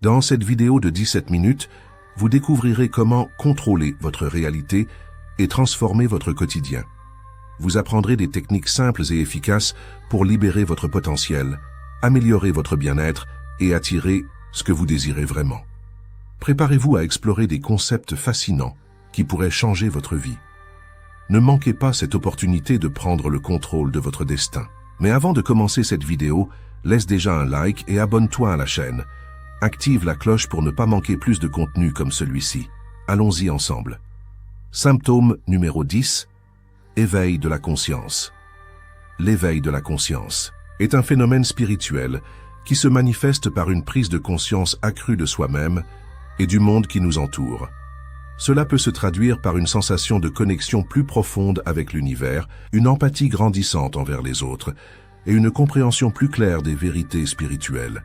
Dans cette vidéo de 17 minutes, vous découvrirez comment contrôler votre réalité et transformer votre quotidien. Vous apprendrez des techniques simples et efficaces pour libérer votre potentiel, améliorer votre bien-être et attirer ce que vous désirez vraiment. Préparez-vous à explorer des concepts fascinants qui pourraient changer votre vie. Ne manquez pas cette opportunité de prendre le contrôle de votre destin. Mais avant de commencer cette vidéo, laisse déjà un like et abonne-toi à la chaîne. Active la cloche pour ne pas manquer plus de contenu comme celui-ci. Allons-y ensemble. Symptôme numéro 10. Éveil de la conscience. L'éveil de la conscience est un phénomène spirituel qui se manifeste par une prise de conscience accrue de soi-même et du monde qui nous entoure. Cela peut se traduire par une sensation de connexion plus profonde avec l'univers, une empathie grandissante envers les autres et une compréhension plus claire des vérités spirituelles.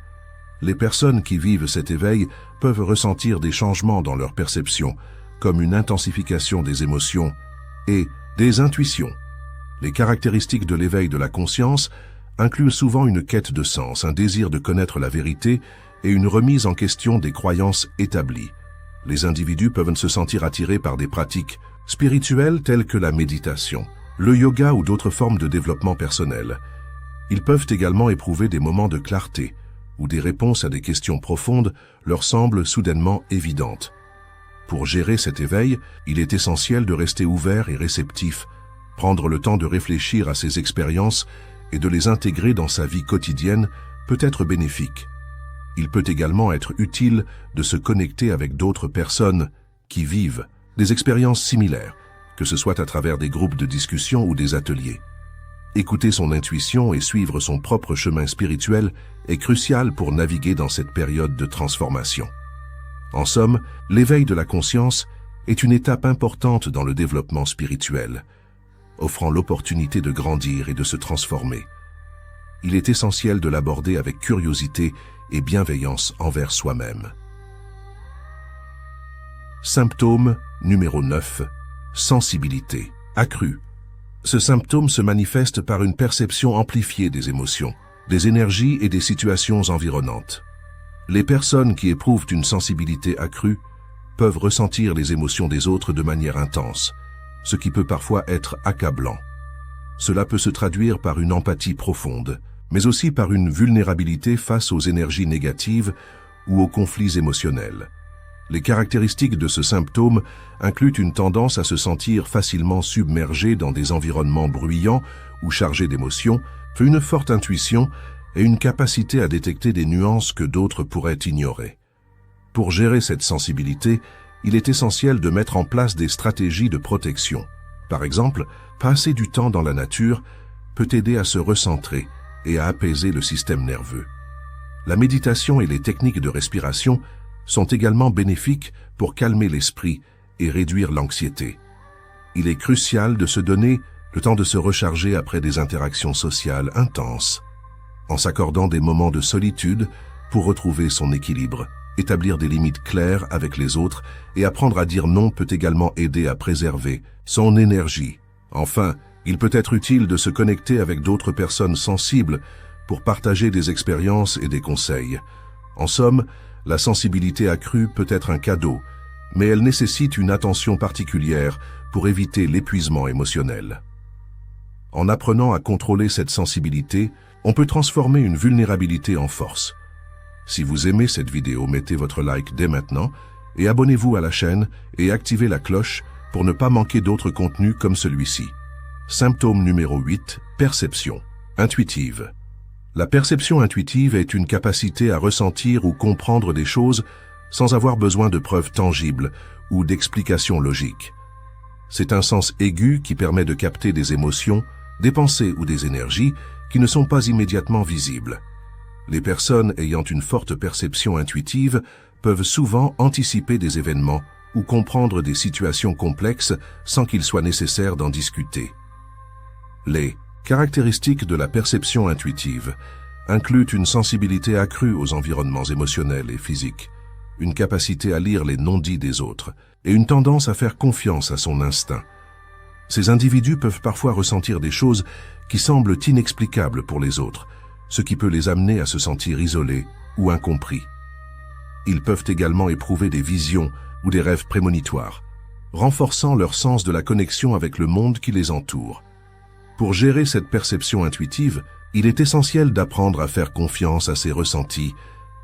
Les personnes qui vivent cet éveil peuvent ressentir des changements dans leur perception, comme une intensification des émotions et des intuitions. Les caractéristiques de l'éveil de la conscience incluent souvent une quête de sens, un désir de connaître la vérité et une remise en question des croyances établies. Les individus peuvent se sentir attirés par des pratiques spirituelles telles que la méditation, le yoga ou d'autres formes de développement personnel. Ils peuvent également éprouver des moments de clarté, où des réponses à des questions profondes leur semblent soudainement évidentes. Pour gérer cet éveil, il est essentiel de rester ouvert et réceptif, prendre le temps de réfléchir à ces expériences et de les intégrer dans sa vie quotidienne peut être bénéfique. Il peut également être utile de se connecter avec d'autres personnes qui vivent des expériences similaires, que ce soit à travers des groupes de discussion ou des ateliers. Écouter son intuition et suivre son propre chemin spirituel est crucial pour naviguer dans cette période de transformation. En somme, l'éveil de la conscience est une étape importante dans le développement spirituel, offrant l'opportunité de grandir et de se transformer. Il est essentiel de l'aborder avec curiosité et bienveillance envers soi-même. Symptôme numéro 9. Sensibilité accrue. Ce symptôme se manifeste par une perception amplifiée des émotions, des énergies et des situations environnantes. Les personnes qui éprouvent une sensibilité accrue peuvent ressentir les émotions des autres de manière intense, ce qui peut parfois être accablant. Cela peut se traduire par une empathie profonde, mais aussi par une vulnérabilité face aux énergies négatives ou aux conflits émotionnels. Les caractéristiques de ce symptôme incluent une tendance à se sentir facilement submergé dans des environnements bruyants ou chargés d'émotions, une forte intuition et une capacité à détecter des nuances que d'autres pourraient ignorer. Pour gérer cette sensibilité, il est essentiel de mettre en place des stratégies de protection. Par exemple, passer du temps dans la nature peut aider à se recentrer et à apaiser le système nerveux. La méditation et les techniques de respiration sont également bénéfiques pour calmer l'esprit et réduire l'anxiété. Il est crucial de se donner le temps de se recharger après des interactions sociales intenses, en s'accordant des moments de solitude pour retrouver son équilibre. Établir des limites claires avec les autres et apprendre à dire non peut également aider à préserver son énergie. Enfin, il peut être utile de se connecter avec d'autres personnes sensibles pour partager des expériences et des conseils. En somme, la sensibilité accrue peut être un cadeau, mais elle nécessite une attention particulière pour éviter l'épuisement émotionnel. En apprenant à contrôler cette sensibilité, on peut transformer une vulnérabilité en force. Si vous aimez cette vidéo, mettez votre like dès maintenant et abonnez-vous à la chaîne et activez la cloche pour ne pas manquer d'autres contenus comme celui-ci. Symptôme numéro 8. Perception intuitive. La perception intuitive est une capacité à ressentir ou comprendre des choses sans avoir besoin de preuves tangibles ou d'explications logiques. C'est un sens aigu qui permet de capter des émotions, des pensées ou des énergies qui ne sont pas immédiatement visibles. Les personnes ayant une forte perception intuitive peuvent souvent anticiper des événements ou comprendre des situations complexes sans qu'il soit nécessaire d'en discuter. Les caractéristiques de la perception intuitive incluent une sensibilité accrue aux environnements émotionnels et physiques, une capacité à lire les non-dits des autres et une tendance à faire confiance à son instinct. Ces individus peuvent parfois ressentir des choses qui semblent inexplicables pour les autres, ce qui peut les amener à se sentir isolés ou incompris. Ils peuvent également éprouver des visions ou des rêves prémonitoires, renforçant leur sens de la connexion avec le monde qui les entoure. Pour gérer cette perception intuitive, il est essentiel d'apprendre à faire confiance à ses ressentis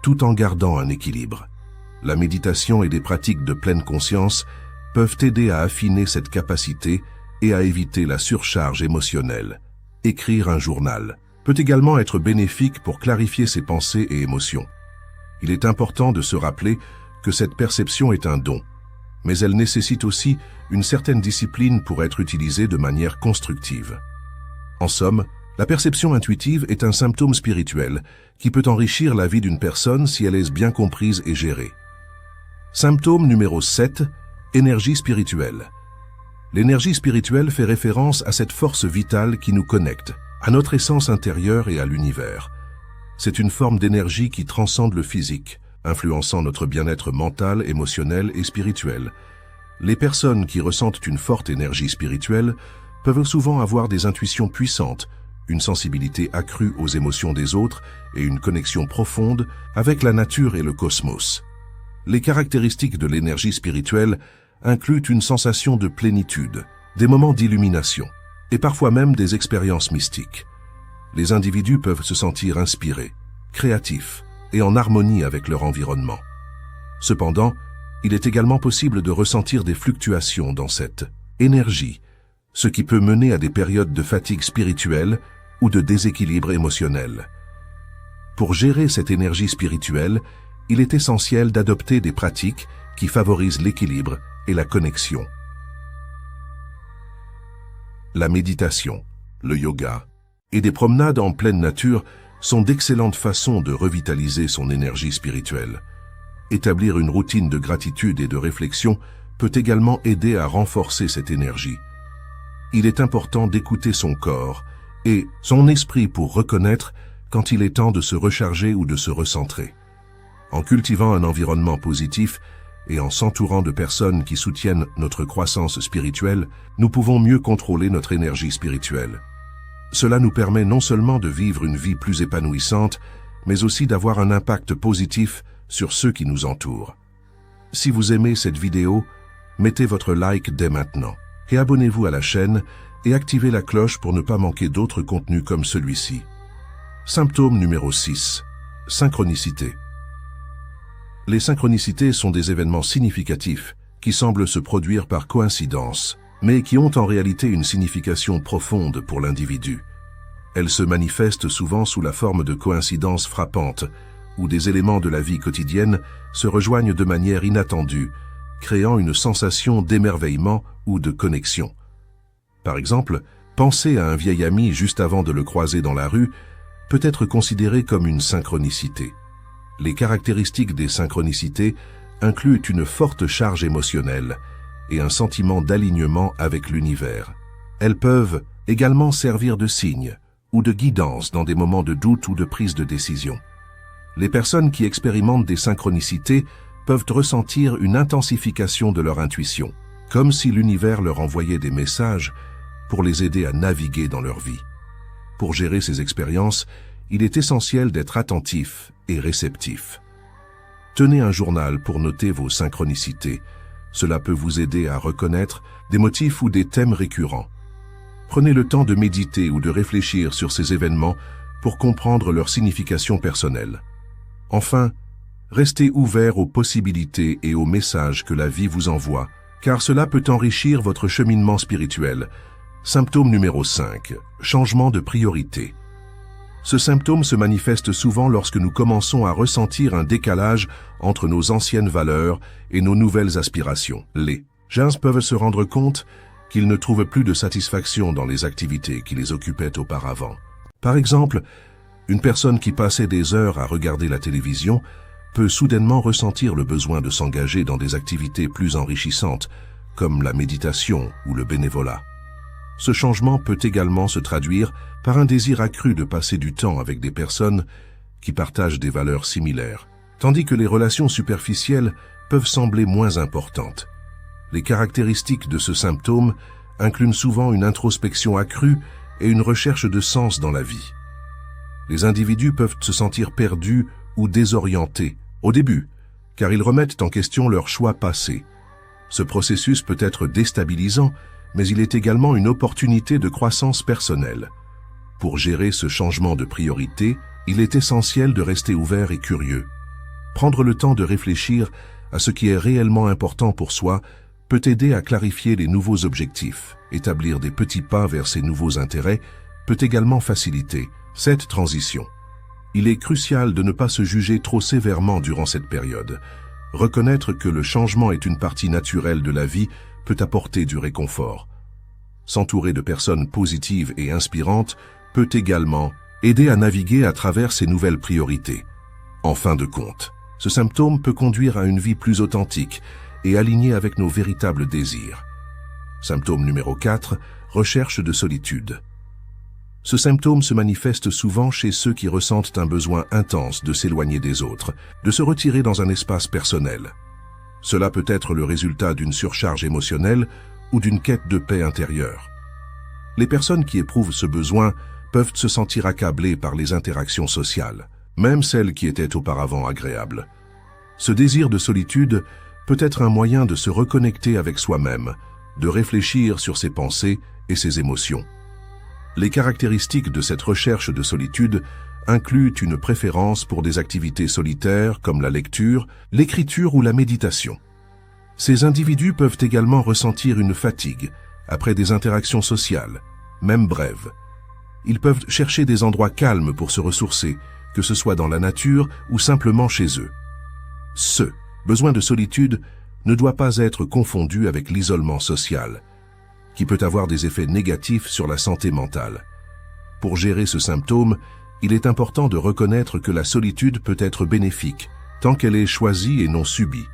tout en gardant un équilibre. La méditation et des pratiques de pleine conscience peuvent aider à affiner cette capacité et à éviter la surcharge émotionnelle. Écrire un journal peut également être bénéfique pour clarifier ses pensées et émotions. Il est important de se rappeler que cette perception est un don, mais elle nécessite aussi une certaine discipline pour être utilisée de manière constructive. En somme, la perception intuitive est un symptôme spirituel qui peut enrichir la vie d'une personne si elle est bien comprise et gérée. Symptôme numéro 7, énergie spirituelle. L'énergie spirituelle fait référence à cette force vitale qui nous connecte, à notre essence intérieure et à l'univers. C'est une forme d'énergie qui transcende le physique, influençant notre bien-être mental, émotionnel et spirituel. Les personnes qui ressentent une forte énergie spirituelle peuvent souvent avoir des intuitions puissantes, une sensibilité accrue aux émotions des autres et une connexion profonde avec la nature et le cosmos. Les caractéristiques de l'énergie spirituelle incluent une sensation de plénitude, des moments d'illumination et parfois même des expériences mystiques. Les individus peuvent se sentir inspirés, créatifs et en harmonie avec leur environnement. Cependant, il est également possible de ressentir des fluctuations dans cette énergie, ce qui peut mener à des périodes de fatigue spirituelle ou de déséquilibre émotionnel. Pour gérer cette énergie spirituelle, il est essentiel d'adopter des pratiques qui favorisent l'équilibre et la connexion. La méditation, le yoga et des promenades en pleine nature sont d'excellentes façons de revitaliser son énergie spirituelle. Établir une routine de gratitude et de réflexion peut également aider à renforcer cette énergie. Il est important d'écouter son corps et son esprit pour reconnaître quand il est temps de se recharger ou de se recentrer. En cultivant un environnement positif et en s'entourant de personnes qui soutiennent notre croissance spirituelle, nous pouvons mieux contrôler notre énergie spirituelle. Cela nous permet non seulement de vivre une vie plus épanouissante, mais aussi d'avoir un impact positif sur ceux qui nous entourent. Si vous aimez cette vidéo, mettez votre like dès maintenant et abonnez-vous à la chaîne et activez la cloche pour ne pas manquer d'autres contenus comme celui-ci. Symptôme numéro 6. Synchronicité. Les synchronicités sont des événements significatifs qui semblent se produire par coïncidence, mais qui ont en réalité une signification profonde pour l'individu. Elles se manifestent souvent sous la forme de coïncidences frappantes, où des éléments de la vie quotidienne se rejoignent de manière inattendue, créant une sensation d'émerveillement ou de connexion. Par exemple, penser à un vieil ami juste avant de le croiser dans la rue peut être considéré comme une synchronicité. Les caractéristiques des synchronicités incluent une forte charge émotionnelle et un sentiment d'alignement avec l'univers. Elles peuvent également servir de signe ou de guidance dans des moments de doute ou de prise de décision. Les personnes qui expérimentent des synchronicités peuvent ressentir une intensification de leur intuition, comme si l'univers leur envoyait des messages pour les aider à naviguer dans leur vie. Pour gérer ces expériences, il est essentiel d'être attentif et réceptif. Tenez un journal pour noter vos synchronicités. Cela peut vous aider à reconnaître des motifs ou des thèmes récurrents. Prenez le temps de méditer ou de réfléchir sur ces événements pour comprendre leur signification personnelle. Enfin, restez ouvert aux possibilités et aux messages que la vie vous envoie, car cela peut enrichir votre cheminement spirituel. Symptôme numéro 5. Changement de priorité. Ce symptôme se manifeste souvent lorsque nous commençons à ressentir un décalage entre nos anciennes valeurs et nos nouvelles aspirations. Les gens peuvent se rendre compte qu'ils ne trouvent plus de satisfaction dans les activités qui les occupaient auparavant. Par exemple, une personne qui passait des heures à regarder la télévision peut soudainement ressentir le besoin de s'engager dans des activités plus enrichissantes, comme la méditation ou le bénévolat. Ce changement peut également se traduire par un désir accru de passer du temps avec des personnes qui partagent des valeurs similaires, tandis que les relations superficielles peuvent sembler moins importantes. Les caractéristiques de ce symptôme incluent souvent une introspection accrue et une recherche de sens dans la vie. Les individus peuvent se sentir perdus ou désorientés au début, car ils remettent en question leurs choix passés. Ce processus peut être déstabilisant, mais il est également une opportunité de croissance personnelle. Pour gérer ce changement de priorité, il est essentiel de rester ouvert et curieux. Prendre le temps de réfléchir à ce qui est réellement important pour soi peut aider à clarifier les nouveaux objectifs. Établir des petits pas vers ces nouveaux intérêts peut également faciliter cette transition. Il est crucial de ne pas se juger trop sévèrement durant cette période. Reconnaître que le changement est une partie naturelle de la vie peut apporter du réconfort. S'entourer de personnes positives et inspirantes peut également aider à naviguer à travers ces nouvelles priorités. En fin de compte, ce symptôme peut conduire à une vie plus authentique et alignée avec nos véritables désirs. Symptôme numéro 4, recherche de solitude. Ce symptôme se manifeste souvent chez ceux qui ressentent un besoin intense de s'éloigner des autres, de se retirer dans un espace personnel. Cela peut être le résultat d'une surcharge émotionnelle ou d'une quête de paix intérieure. Les personnes qui éprouvent ce besoin peuvent se sentir accablées par les interactions sociales, même celles qui étaient auparavant agréables. Ce désir de solitude peut être un moyen de se reconnecter avec soi-même, de réfléchir sur ses pensées et ses émotions. Les caractéristiques de cette recherche de solitude incluent une préférence pour des activités solitaires comme la lecture, l'écriture ou la méditation. Ces individus peuvent également ressentir une fatigue après des interactions sociales, même brèves. Ils peuvent chercher des endroits calmes pour se ressourcer, que ce soit dans la nature ou simplement chez eux. Ce besoin de solitude ne doit pas être confondu avec l'isolement social, qui peut avoir des effets négatifs sur la santé mentale. Pour gérer ce symptôme, il est important de reconnaître que la solitude peut être bénéfique, tant qu'elle est choisie et non subie.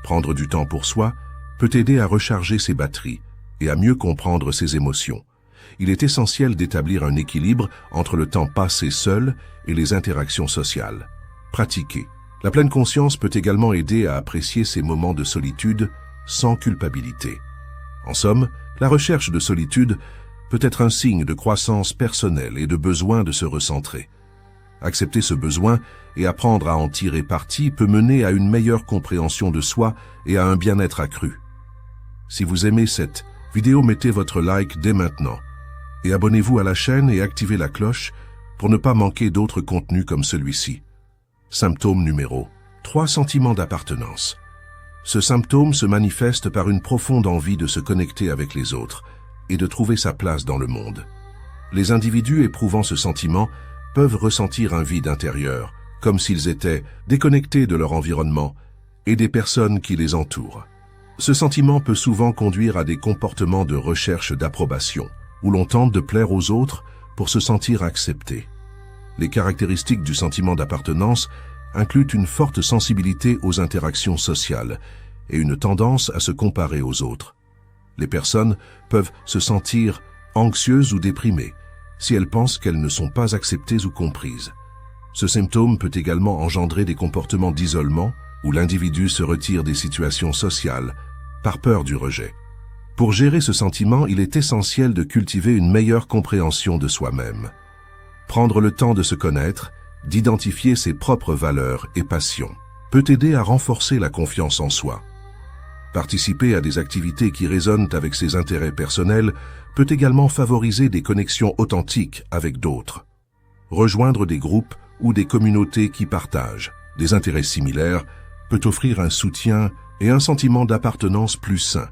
Prendre du temps pour soi peut aider à recharger ses batteries et à mieux comprendre ses émotions. Il est essentiel d'établir un équilibre entre le temps passé seul et les interactions sociales. Pratiquer. La pleine conscience peut également aider à apprécier ces moments de solitude sans culpabilité. En somme, la recherche de solitude peut être un signe de croissance personnelle et de besoin de se recentrer. Accepter ce besoin et apprendre à en tirer parti peut mener à une meilleure compréhension de soi et à un bien-être accru. Si vous aimez cette vidéo, mettez votre like dès maintenant et abonnez-vous à la chaîne et activez la cloche pour ne pas manquer d'autres contenus comme celui-ci. Symptôme numéro 3, sentiment d'appartenance. Ce symptôme se manifeste par une profonde envie de se connecter avec les autres et de trouver sa place dans le monde. Les individus éprouvant ce sentiment peuvent ressentir un vide intérieur, comme s'ils étaient déconnectés de leur environnement et des personnes qui les entourent. Ce sentiment peut souvent conduire à des comportements de recherche d'approbation, où l'on tente de plaire aux autres pour se sentir accepté. Les caractéristiques du sentiment d'appartenance incluent une forte sensibilité aux interactions sociales et une tendance à se comparer aux autres. Les personnes peuvent se sentir anxieuses ou déprimées si elles pensent qu'elles ne sont pas acceptées ou comprises. Ce symptôme peut également engendrer des comportements d'isolement où l'individu se retire des situations sociales par peur du rejet. Pour gérer ce sentiment, il est essentiel de cultiver une meilleure compréhension de soi-même. Prendre le temps de se connaître, d'identifier ses propres valeurs et passions, peut aider à renforcer la confiance en soi. Participer à des activités qui résonnent avec ses intérêts personnels peut également favoriser des connexions authentiques avec d'autres. Rejoindre des groupes ou des communautés qui partagent des intérêts similaires peut offrir un soutien et un sentiment d'appartenance plus sain.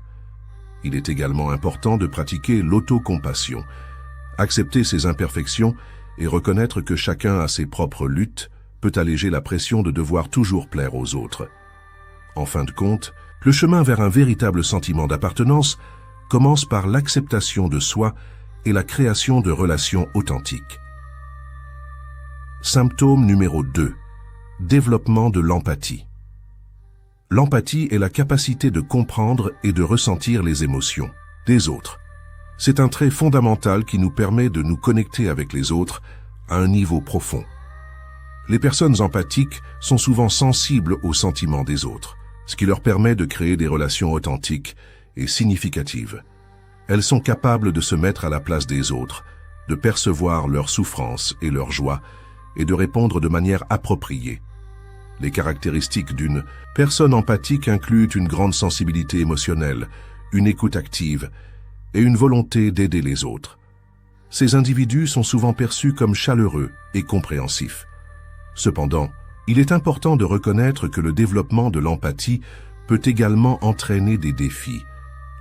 Il est également important de pratiquer l'autocompassion, accepter ses imperfections et reconnaître que chacun a ses propres luttes peut alléger la pression de devoir toujours plaire aux autres. En fin de compte, le chemin vers un véritable sentiment d'appartenance commence par l'acceptation de soi et la création de relations authentiques. Symptôme numéro 2. Développement de l'empathie. L'empathie est la capacité de comprendre et de ressentir les émotions des autres. C'est un trait fondamental qui nous permet de nous connecter avec les autres à un niveau profond. Les personnes empathiques sont souvent sensibles aux sentiments des autres, ce qui leur permet de créer des relations authentiques et significatives. Elles sont capables de se mettre à la place des autres, de percevoir leurs souffrances et leurs joies et de répondre de manière appropriée. Les caractéristiques d'une personne empathique incluent une grande sensibilité émotionnelle, une écoute active et une volonté d'aider les autres. Ces individus sont souvent perçus comme chaleureux et compréhensifs. Cependant, il est important de reconnaître que le développement de l'empathie peut également entraîner des défis.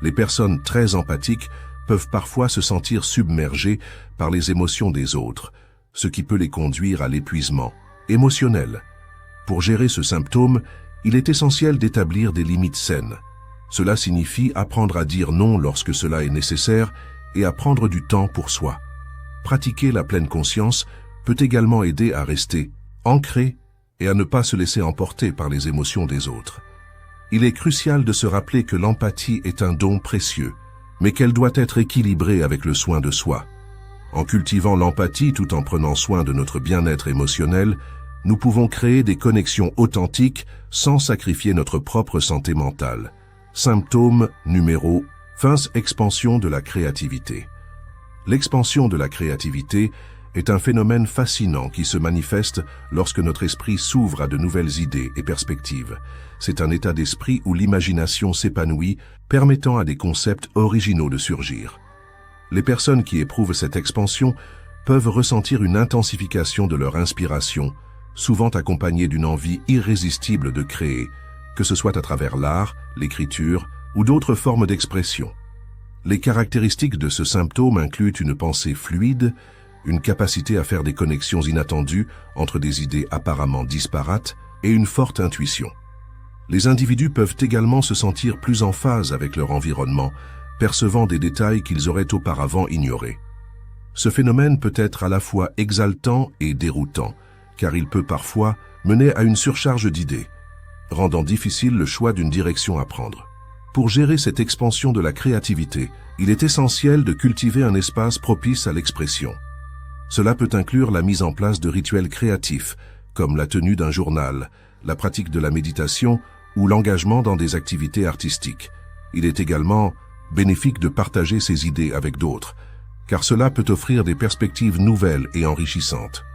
Les personnes très empathiques peuvent parfois se sentir submergées par les émotions des autres, ce qui peut les conduire à l'épuisement émotionnel. Pour gérer ce symptôme, il est essentiel d'établir des limites saines. Cela signifie apprendre à dire non lorsque cela est nécessaire et à prendre du temps pour soi. Pratiquer la pleine conscience peut également aider à rester ancré et à ne pas se laisser emporter par les émotions des autres. Il est crucial de se rappeler que l'empathie est un don précieux, mais qu'elle doit être équilibrée avec le soin de soi. En cultivant l'empathie tout en prenant soin de notre bien-être émotionnel, nous pouvons créer des connexions authentiques sans sacrifier notre propre santé mentale. Symptôme numéro 1, expansion de la créativité. L'expansion de la créativité est un phénomène fascinant qui se manifeste lorsque notre esprit s'ouvre à de nouvelles idées et perspectives. C'est un état d'esprit où l'imagination s'épanouit, permettant à des concepts originaux de surgir. Les personnes qui éprouvent cette expansion peuvent ressentir une intensification de leur inspiration, souvent accompagnée d'une envie irrésistible de créer, que ce soit à travers l'art, l'écriture ou d'autres formes d'expression. Les caractéristiques de ce symptôme incluent une pensée fluide, une capacité à faire des connexions inattendues entre des idées apparemment disparates et une forte intuition. Les individus peuvent également se sentir plus en phase avec leur environnement, percevant des détails qu'ils auraient auparavant ignorés. Ce phénomène peut être à la fois exaltant et déroutant, car il peut parfois mener à une surcharge d'idées, rendant difficile le choix d'une direction à prendre. Pour gérer cette expansion de la créativité, il est essentiel de cultiver un espace propice à l'expression. Cela peut inclure la mise en place de rituels créatifs, comme la tenue d'un journal, la pratique de la méditation ou l'engagement dans des activités artistiques. Il est également bénéfique de partager ses idées avec d'autres, car cela peut offrir des perspectives nouvelles et enrichissantes.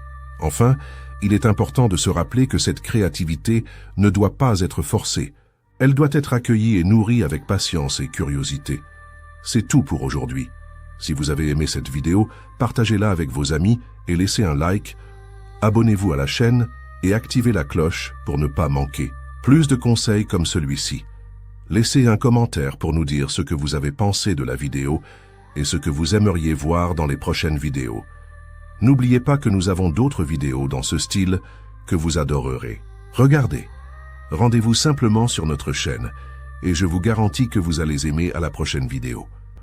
Enfin, il est important de se rappeler que cette créativité ne doit pas être forcée. Elle doit être accueillie et nourrie avec patience et curiosité. C'est tout pour aujourd'hui. Si vous avez aimé cette vidéo, partagez-la avec vos amis et laissez un like. Abonnez-vous à la chaîne et activez la cloche pour ne pas manquer plus de conseils comme celui-ci. Laissez un commentaire pour nous dire ce que vous avez pensé de la vidéo et ce que vous aimeriez voir dans les prochaines vidéos. N'oubliez pas que nous avons d'autres vidéos dans ce style que vous adorerez. Regardez. Rendez-vous simplement sur notre chaîne et je vous garantis que vous allez aimer à la prochaine vidéo.